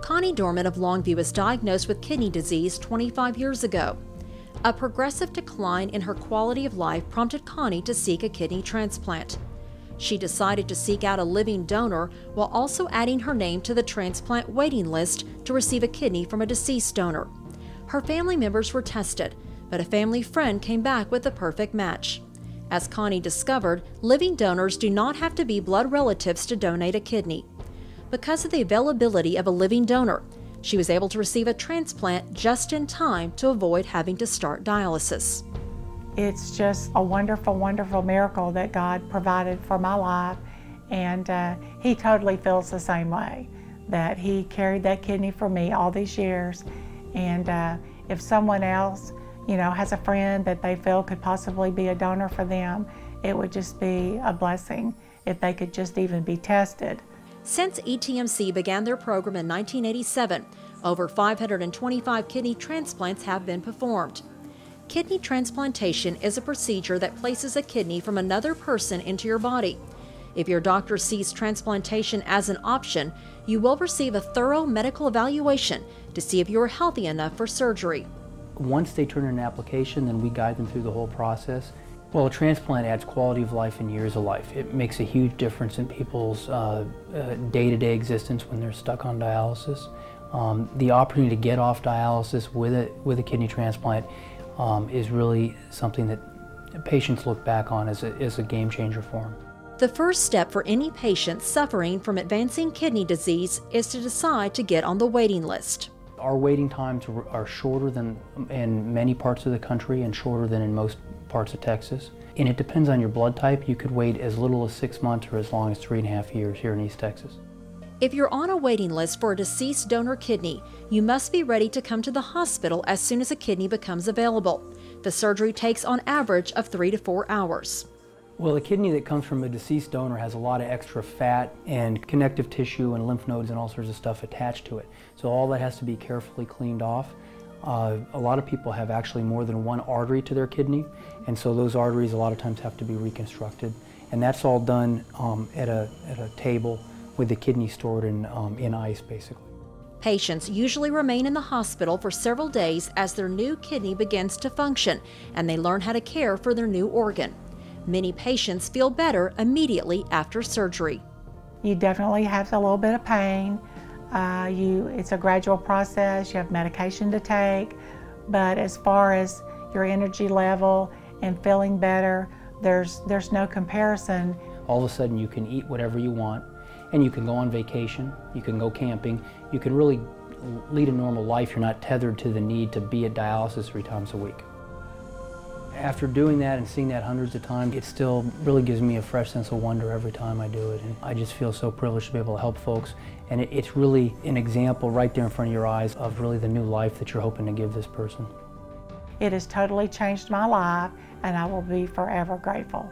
Connie Dorman of Longview was diagnosed with kidney disease 25 years ago. A progressive decline in her quality of life prompted Connie to seek a kidney transplant. She decided to seek out a living donor while also adding her name to the transplant waiting list to receive a kidney from a deceased donor. Her family members were tested, but a family friend came back with the perfect match. As Connie discovered, living donors do not have to be blood relatives to donate a kidney. Because of the availability of a living donor, she was able to receive a transplant just in time to avoid having to start dialysis. It's just a wonderful, wonderful miracle that God provided for my life, and He totally feels the same way, that He carried that kidney for me all these years, and if someone else, has a friend that they feel could possibly be a donor for them, it would just be a blessing if they could just even be tested. Since ETMC began their program in 1987, over 525 kidney transplants have been performed. Kidney transplantation is a procedure that places a kidney from another person into your body. If your doctor sees transplantation as an option, you will receive a thorough medical evaluation to see if you are healthy enough for surgery. Once they turn in an application, then we guide them through the whole process. Well, a transplant adds quality of life and years of life. It makes a huge difference in people's day-to-day existence when they're stuck on dialysis. The opportunity to get off dialysis with a kidney transplant is really something that patients look back on as a game changer for them. The first step for any patient suffering from advancing kidney disease is to decide to get on the waiting list. Our waiting times are shorter than in many parts of the country and shorter than in most parts of Texas. And it depends on your blood type. You could wait as little as 6 months or as long as 3.5 years here in East Texas. If you're on a waiting list for a deceased donor kidney, you must be ready to come to the hospital as soon as a kidney becomes available. The surgery takes on average of 3 to 4 hours. Well, a kidney that comes from a deceased donor has a lot of extra fat and connective tissue and lymph nodes and all sorts of stuff attached to it. So all that has to be carefully cleaned off. A lot of people have actually more than one artery to their kidney, and so those arteries a lot of times have to be reconstructed. And that's all done at a table with the kidney stored in ice, basically. Patients usually remain in the hospital for several days as their new kidney begins to function, and they learn how to care for their new organ. Many patients feel better immediately after surgery. You definitely have a little bit of pain. It's a gradual process. You have medication to take, but as far as your energy level and feeling better, there's no comparison. All of a sudden you can eat whatever you want, and you can go on vacation, you can go camping, you can really lead a normal life. You're not tethered to the need to be at dialysis 3 times a week. After doing that and seeing that hundreds of times, it still really gives me a fresh sense of wonder every time I do it. And I just feel so privileged to be able to help folks. And it's really an example right there in front of your eyes of really the new life that you're hoping to give this person. It has totally changed my life, and I will be forever grateful.